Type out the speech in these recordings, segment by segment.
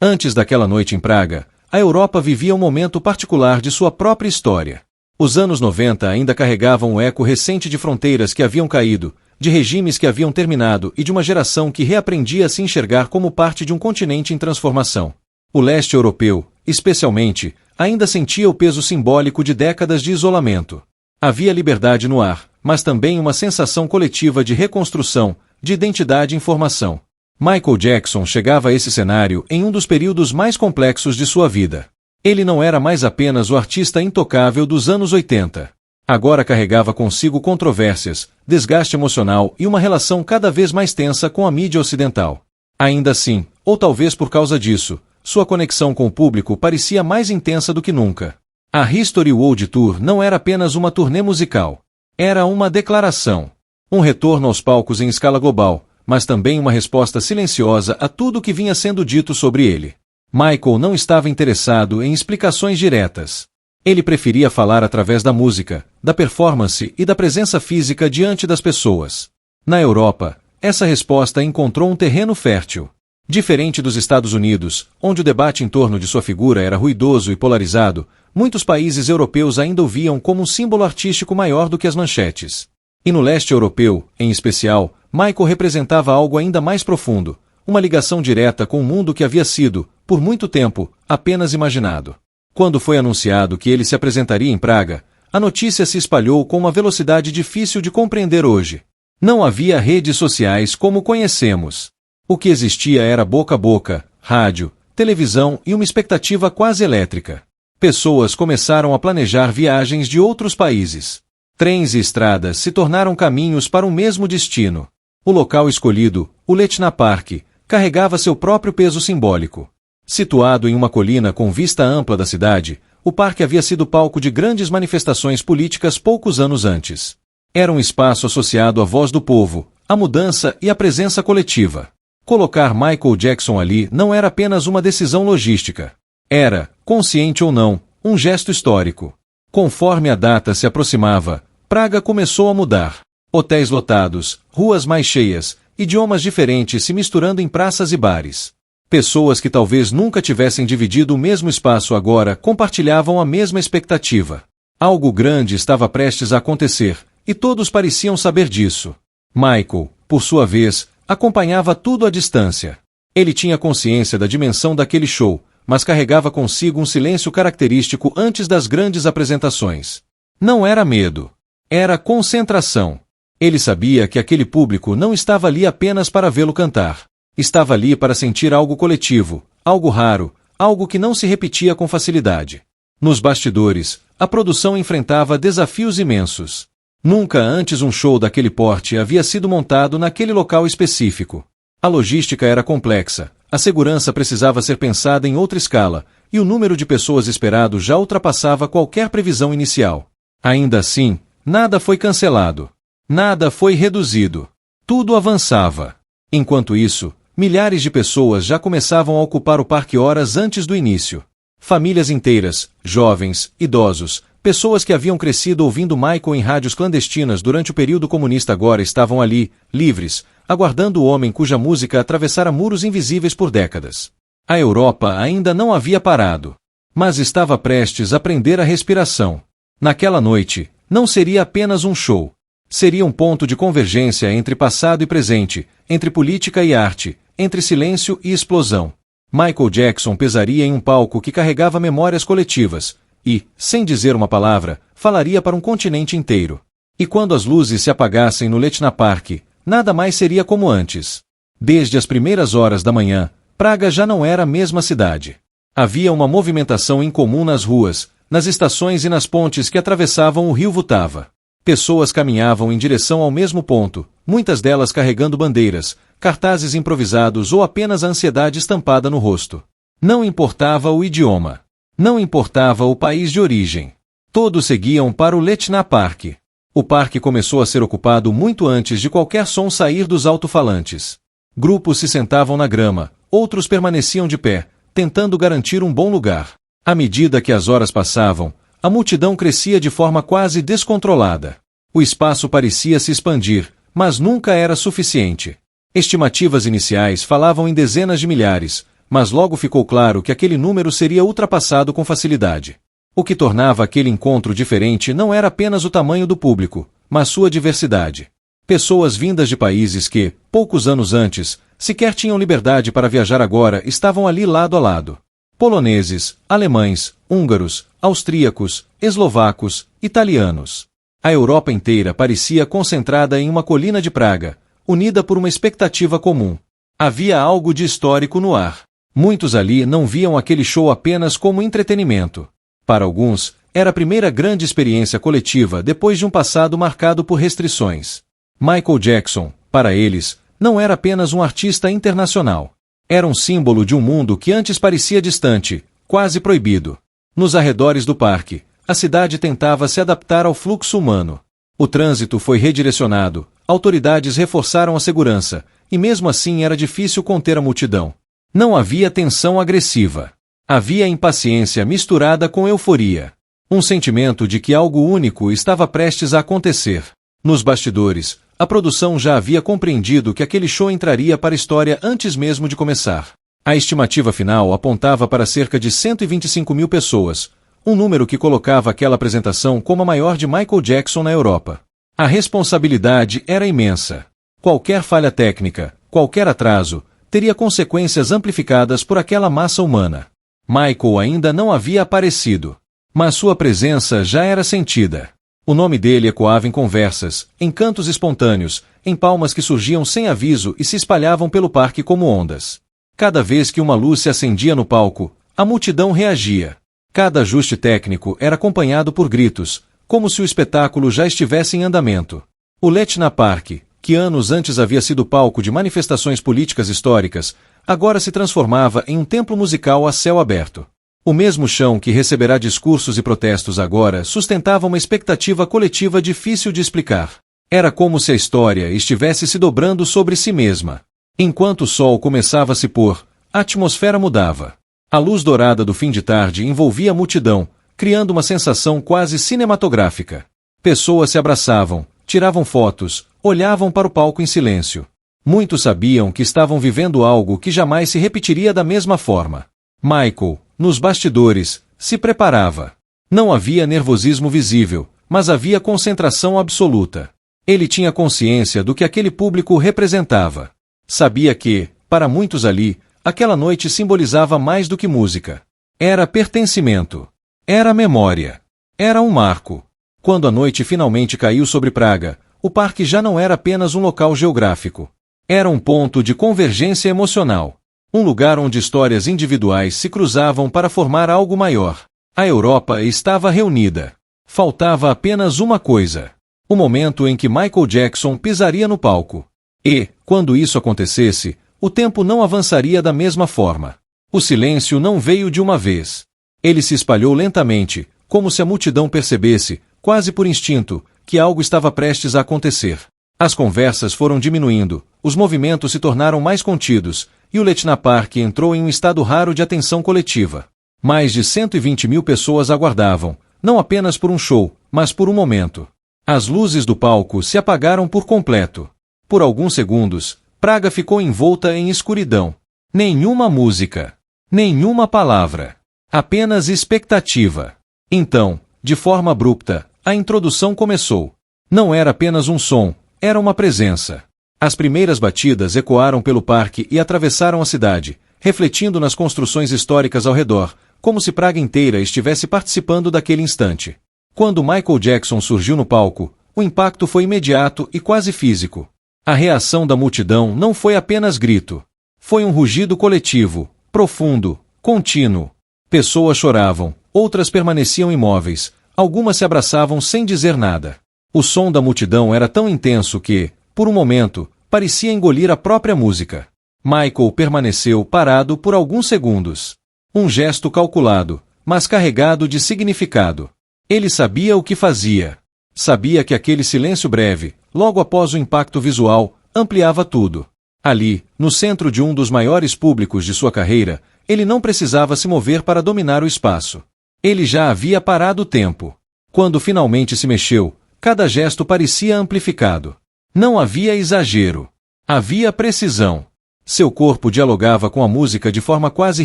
Antes daquela noite em Praga, a Europa vivia um momento particular de sua própria história. Os anos 90 ainda carregavam o eco recente de fronteiras que haviam caído, de regimes que haviam terminado e de uma geração que reaprendia a se enxergar como parte de um continente em transformação. O leste europeu, especialmente, ainda sentia o peso simbólico de décadas de isolamento. Havia liberdade no ar, mas também uma sensação coletiva de reconstrução, de identidade em formação. Michael Jackson chegava a esse cenário em um dos períodos mais complexos de sua vida. Ele não era mais apenas o artista intocável dos anos 80. Agora carregava consigo controvérsias, desgaste emocional e uma relação cada vez mais tensa com a mídia ocidental. Ainda assim, ou talvez por causa disso, sua conexão com o público parecia mais intensa do que nunca. A History World Tour não era apenas uma turnê musical. Era uma declaração. Um retorno aos palcos em escala global, mas também uma resposta silenciosa a tudo o que vinha sendo dito sobre ele. Michael não estava interessado em explicações diretas. Ele preferia falar através da música, da performance e da presença física diante das pessoas. Na Europa, essa resposta encontrou um terreno fértil. Diferente dos Estados Unidos, onde o debate em torno de sua figura era ruidoso e polarizado, muitos países europeus ainda o viam como um símbolo artístico maior do que as manchetes. E no leste europeu, em especial, Michael representava algo ainda mais profundo, uma ligação direta com o mundo que havia sido, por muito tempo, apenas imaginado. Quando foi anunciado que ele se apresentaria em Praga, a notícia se espalhou com uma velocidade difícil de compreender hoje. Não havia redes sociais como conhecemos. O que existia era boca a boca, rádio, televisão e uma expectativa quase elétrica. Pessoas começaram a planejar viagens de outros países. Trens e estradas se tornaram caminhos para o mesmo destino. O local escolhido, o Letná Park, carregava seu próprio peso simbólico. Situado em uma colina com vista ampla da cidade, o parque havia sido palco de grandes manifestações políticas poucos anos antes. Era um espaço associado à voz do povo, à mudança e à presença coletiva. Colocar Michael Jackson ali não era apenas uma decisão logística. Era, consciente ou não, um gesto histórico. Conforme a data se aproximava, Praga começou a mudar. Hotéis lotados, ruas mais cheias, idiomas diferentes se misturando em praças e bares. Pessoas que talvez nunca tivessem dividido o mesmo espaço agora compartilhavam a mesma expectativa. Algo grande estava prestes a acontecer, e todos pareciam saber disso. Michael, por sua vez, acompanhava tudo à distância. Ele tinha consciência da dimensão daquele show, mas carregava consigo um silêncio característico antes das grandes apresentações. Não era medo. Era concentração. Ele sabia que aquele público não estava ali apenas para vê-lo cantar. Estava ali para sentir algo coletivo, algo raro, algo que não se repetia com facilidade. Nos bastidores, a produção enfrentava desafios imensos. Nunca antes um show daquele porte havia sido montado naquele local específico. A logística era complexa, a segurança precisava ser pensada em outra escala, e o número de pessoas esperado já ultrapassava qualquer previsão inicial. Ainda assim, nada foi cancelado. Nada foi reduzido. Tudo avançava. Enquanto isso, milhares de pessoas já começavam a ocupar o parque horas antes do início. Famílias inteiras, jovens, idosos, pessoas que haviam crescido ouvindo Michael em rádios clandestinas durante o período comunista agora estavam ali, livres, aguardando o homem cuja música atravessara muros invisíveis por décadas. A Europa ainda não havia parado, mas estava prestes a prender a respiração. Naquela noite, não seria apenas um show. Seria um ponto de convergência entre passado e presente, entre política e arte, entre silêncio e explosão. Michael Jackson pesaria em um palco que carregava memórias coletivas e, sem dizer uma palavra, falaria para um continente inteiro. E quando as luzes se apagassem no Letná Park, nada mais seria como antes. Desde as primeiras horas da manhã, Praga já não era a mesma cidade. Havia uma movimentação incomum nas ruas, nas estações e nas pontes que atravessavam o rio Vltava. Pessoas caminhavam em direção ao mesmo ponto, muitas delas carregando bandeiras, cartazes improvisados ou apenas a ansiedade estampada no rosto. Não importava o idioma. Não importava o país de origem. Todos seguiam para o Letná Park. O parque começou a ser ocupado muito antes de qualquer som sair dos alto-falantes. Grupos se sentavam na grama, outros permaneciam de pé, tentando garantir um bom lugar. À medida que as horas passavam, a multidão crescia de forma quase descontrolada. O espaço parecia se expandir, mas nunca era suficiente. Estimativas iniciais falavam em dezenas de milhares, mas logo ficou claro que aquele número seria ultrapassado com facilidade. O que tornava aquele encontro diferente não era apenas o tamanho do público, mas sua diversidade. Pessoas vindas de países que, poucos anos antes, sequer tinham liberdade para viajar agora estavam ali lado a lado. Poloneses, alemães, húngaros, austríacos, eslovacos, italianos. A Europa inteira parecia concentrada em uma colina de Praga, unida por uma expectativa comum. Havia algo de histórico no ar. Muitos ali não viam aquele show apenas como entretenimento. Para alguns, era a primeira grande experiência coletiva depois de um passado marcado por restrições. Michael Jackson, para eles, não era apenas um artista internacional. Era um símbolo de um mundo que antes parecia distante, quase proibido. Nos arredores do parque, a cidade tentava se adaptar ao fluxo humano. O trânsito foi redirecionado, autoridades reforçaram a segurança, e mesmo assim era difícil conter a multidão. Não havia tensão agressiva. Havia impaciência misturada com euforia. Um sentimento de que algo único estava prestes a acontecer. Nos bastidores, a produção já havia compreendido que aquele show entraria para a história antes mesmo de começar. A estimativa final apontava para cerca de 125 mil pessoas, um número que colocava aquela apresentação como a maior de Michael Jackson na Europa. A responsabilidade era imensa. Qualquer falha técnica, qualquer atraso, teria consequências amplificadas por aquela massa humana. Michael ainda não havia aparecido, mas sua presença já era sentida. O nome dele ecoava em conversas, em cantos espontâneos, em palmas que surgiam sem aviso e se espalhavam pelo parque como ondas. Cada vez que uma luz se acendia no palco, a multidão reagia. Cada ajuste técnico era acompanhado por gritos, como se o espetáculo já estivesse em andamento. O Letna Park, que anos antes havia sido palco de manifestações políticas históricas, agora se transformava em um templo musical a céu aberto. O mesmo chão que receberá discursos e protestos agora sustentava uma expectativa coletiva difícil de explicar. Era como se a história estivesse se dobrando sobre si mesma. Enquanto o sol começava a se pôr, a atmosfera mudava. A luz dourada do fim de tarde envolvia a multidão, criando uma sensação quase cinematográfica. Pessoas se abraçavam, tiravam fotos, olhavam para o palco em silêncio. Muitos sabiam que estavam vivendo algo que jamais se repetiria da mesma forma. Michael, nos bastidores, se preparava. Não havia nervosismo visível, mas havia concentração absoluta. Ele tinha consciência do que aquele público representava. Sabia que, para muitos ali, aquela noite simbolizava mais do que música. Era pertencimento. Era memória. Era um marco. Quando a noite finalmente caiu sobre Praga, o parque já não era apenas um local geográfico. Era um ponto de convergência emocional. Um lugar onde histórias individuais se cruzavam para formar algo maior. A Europa estava reunida. Faltava apenas uma coisa: o momento em que Michael Jackson pisaria no palco. E, quando isso acontecesse, o tempo não avançaria da mesma forma. O silêncio não veio de uma vez. Ele se espalhou lentamente, como se a multidão percebesse, quase por instinto, que algo estava prestes a acontecer. As conversas foram diminuindo, os movimentos se tornaram mais contidos, e o Letna Park entrou em um estado raro de atenção coletiva. Mais de 120 mil pessoas aguardavam, não apenas por um show, mas por um momento. As luzes do palco se apagaram por completo. Por alguns segundos, Praga ficou envolta em escuridão. Nenhuma música. Nenhuma palavra. Apenas expectativa. Então, de forma abrupta, a introdução começou. Não era apenas um som, era uma presença. As primeiras batidas ecoaram pelo parque e atravessaram a cidade, refletindo nas construções históricas ao redor, como se Praga inteira estivesse participando daquele instante. Quando Michael Jackson surgiu no palco, o impacto foi imediato e quase físico. A reação da multidão não foi apenas grito. Foi um rugido coletivo, profundo, contínuo. Pessoas choravam, outras permaneciam imóveis, algumas se abraçavam sem dizer nada. O som da multidão era tão intenso que, por um momento, parecia engolir a própria música. Michael permaneceu parado por alguns segundos. Um gesto calculado, mas carregado de significado. Ele sabia o que fazia. Sabia que aquele silêncio breve, logo após o impacto visual, ampliava tudo. Ali, no centro de um dos maiores públicos de sua carreira, ele não precisava se mover para dominar o espaço. Ele já havia parado o tempo. Quando finalmente se mexeu, cada gesto parecia amplificado. Não havia exagero. Havia precisão. Seu corpo dialogava com a música de forma quase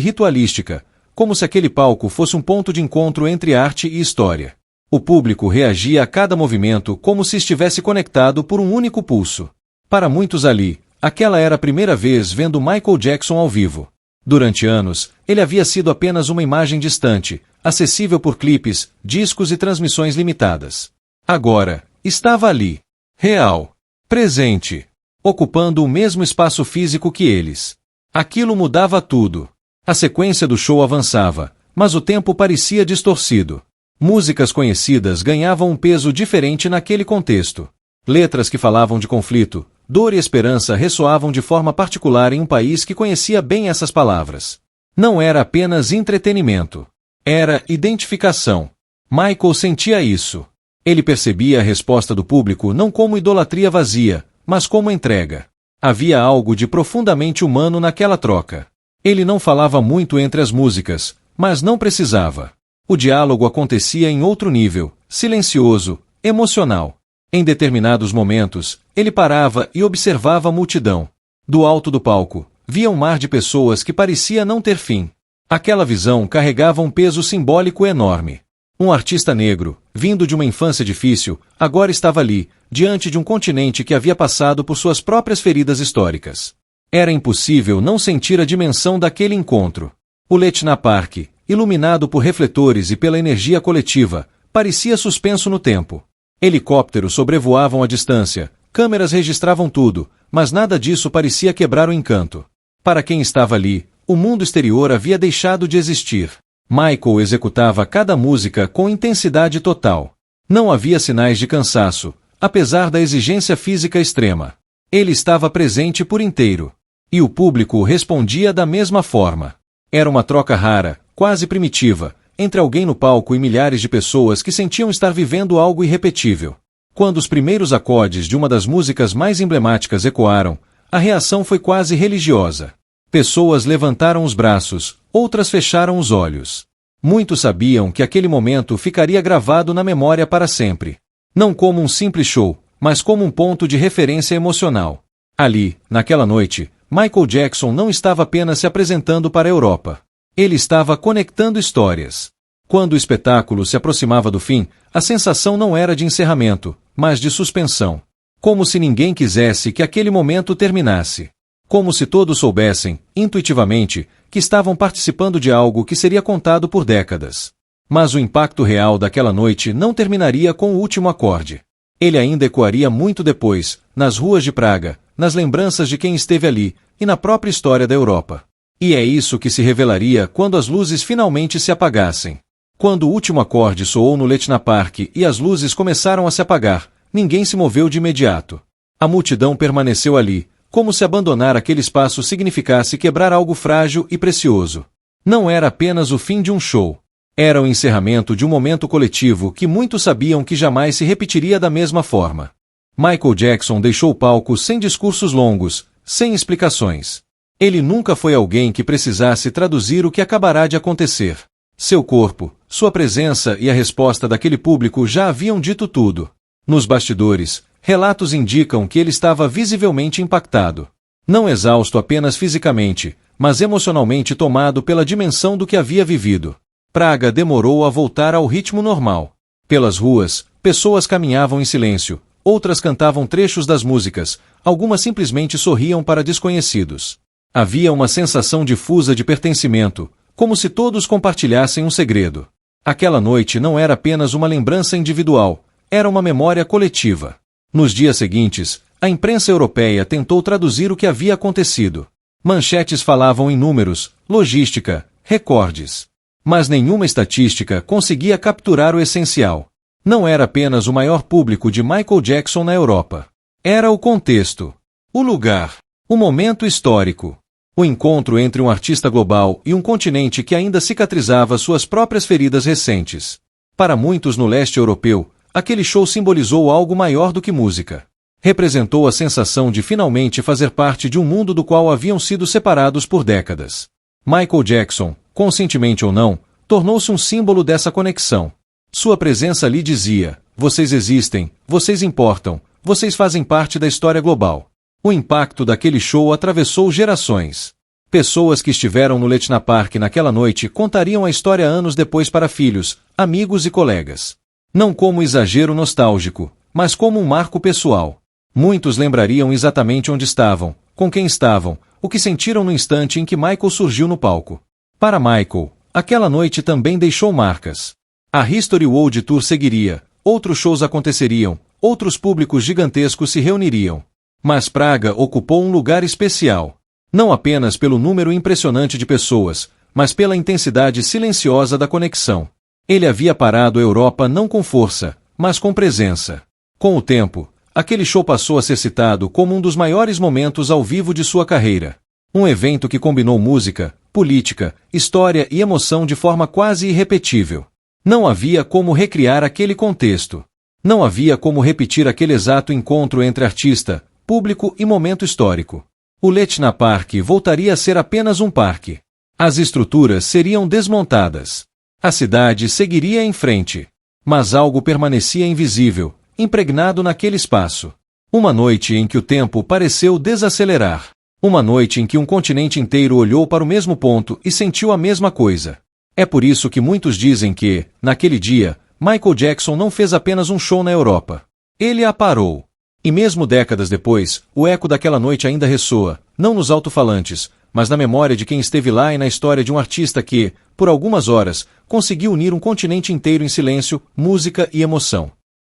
ritualística, como se aquele palco fosse um ponto de encontro entre arte e história. O público reagia a cada movimento como se estivesse conectado por um único pulso. Para muitos ali, aquela era a primeira vez vendo Michael Jackson ao vivo. Durante anos, ele havia sido apenas uma imagem distante, acessível por clipes, discos e transmissões limitadas. Agora, estava ali, real, presente, ocupando o mesmo espaço físico que eles. Aquilo mudava tudo. A sequência do show avançava, mas o tempo parecia distorcido. Músicas conhecidas ganhavam um peso diferente naquele contexto. Letras que falavam de conflito, dor e esperança ressoavam de forma particular em um país que conhecia bem essas palavras. Não era apenas entretenimento. Era identificação. Michael sentia isso. Ele percebia a resposta do público não como idolatria vazia, mas como entrega. Havia algo de profundamente humano naquela troca. Ele não falava muito entre as músicas, mas não precisava. O diálogo acontecia em outro nível, silencioso, emocional. Em determinados momentos, ele parava e observava a multidão. Do alto do palco, via um mar de pessoas que parecia não ter fim. Aquela visão carregava um peso simbólico enorme. Um artista negro, vindo de uma infância difícil, agora estava ali, diante de um continente que havia passado por suas próprias feridas históricas. Era impossível não sentir a dimensão daquele encontro. O Letna Park, iluminado por refletores e pela energia coletiva, parecia suspenso no tempo. Helicópteros sobrevoavam a distância, câmeras registravam tudo, mas nada disso parecia quebrar o encanto. Para quem estava ali, o mundo exterior havia deixado de existir. Michael executava cada música com intensidade total. Não havia sinais de cansaço, apesar da exigência física extrema. Ele estava presente por inteiro. E o público respondia da mesma forma. Era uma troca rara, quase primitiva, entre alguém no palco e milhares de pessoas que sentiam estar vivendo algo irrepetível. Quando os primeiros acordes de uma das músicas mais emblemáticas ecoaram, a reação foi quase religiosa. Pessoas levantaram os braços, outras fecharam os olhos. Muitos sabiam que aquele momento ficaria gravado na memória para sempre. Não como um simples show, mas como um ponto de referência emocional. Ali, naquela noite, Michael Jackson não estava apenas se apresentando para a Europa. Ele estava conectando histórias. Quando o espetáculo se aproximava do fim, a sensação não era de encerramento, mas de suspensão. Como se ninguém quisesse que aquele momento terminasse. Como se todos soubessem, intuitivamente, que estavam participando de algo que seria contado por décadas. Mas o impacto real daquela noite não terminaria com o último acorde. Ele ainda ecoaria muito depois, nas ruas de Praga, nas lembranças de quem esteve ali, e na própria história da Europa. E é isso que se revelaria quando as luzes finalmente se apagassem. Quando o último acorde soou no Letna Park e as luzes começaram a se apagar, ninguém se moveu de imediato. A multidão permaneceu ali, como se abandonar aquele espaço significasse quebrar algo frágil e precioso. Não era apenas o fim de um show. Era o encerramento de um momento coletivo que muitos sabiam que jamais se repetiria da mesma forma. Michael Jackson deixou o palco sem discursos longos, sem explicações. Ele nunca foi alguém que precisasse traduzir o que acabará de acontecer. Seu corpo, sua presença e a resposta daquele público já haviam dito tudo. Nos bastidores, relatos indicam que ele estava visivelmente impactado. Não exausto apenas fisicamente, mas emocionalmente tomado pela dimensão do que havia vivido. Praga demorou a voltar ao ritmo normal. Pelas ruas, pessoas caminhavam em silêncio, outras cantavam trechos das músicas, algumas simplesmente sorriam para desconhecidos. Havia uma sensação difusa de pertencimento, como se todos compartilhassem um segredo. Aquela noite não era apenas uma lembrança individual, era uma memória coletiva. Nos dias seguintes, a imprensa europeia tentou traduzir o que havia acontecido. Manchetes falavam em números, logística, recordes. Mas nenhuma estatística conseguia capturar o essencial. Não era apenas o maior público de Michael Jackson na Europa. Era o contexto, o lugar, o momento histórico. O encontro entre um artista global e um continente que ainda cicatrizava suas próprias feridas recentes. Para muitos no leste europeu, aquele show simbolizou algo maior do que música. Representou a sensação de finalmente fazer parte de um mundo do qual haviam sido separados por décadas. Michael Jackson, conscientemente ou não, tornou-se um símbolo dessa conexão. Sua presença lhe dizia: vocês existem, vocês importam, vocês fazem parte da história global. O impacto daquele show atravessou gerações. Pessoas que estiveram no Letna Park naquela noite contariam a história anos depois para filhos, amigos e colegas. Não como exagero nostálgico, mas como um marco pessoal. Muitos lembrariam exatamente onde estavam, com quem estavam, o que sentiram no instante em que Michael surgiu no palco. Para Michael, aquela noite também deixou marcas. A History World Tour seguiria, outros shows aconteceriam, outros públicos gigantescos se reuniriam. Mas Praga ocupou um lugar especial. Não apenas pelo número impressionante de pessoas, mas pela intensidade silenciosa da conexão. Ele havia parado a Europa não com força, mas com presença. Com o tempo, aquele show passou a ser citado como um dos maiores momentos ao vivo de sua carreira. Um evento que combinou música, política, história e emoção de forma quase irrepetível. Não havia como recriar aquele contexto. Não havia como repetir aquele exato encontro entre artista, público e momento histórico. O Letna Park voltaria a ser apenas um parque. As estruturas seriam desmontadas. A cidade seguiria em frente. Mas algo permanecia invisível, impregnado naquele espaço. Uma noite em que o tempo pareceu desacelerar. Uma noite em que um continente inteiro olhou para o mesmo ponto e sentiu a mesma coisa. É por isso que muitos dizem que, naquele dia, Michael Jackson não fez apenas um show na Europa. Ele a parou. E mesmo décadas depois, o eco daquela noite ainda ressoa, não nos alto-falantes, mas na memória de quem esteve lá e na história de um artista que, por algumas horas, conseguiu unir um continente inteiro em silêncio, música e emoção.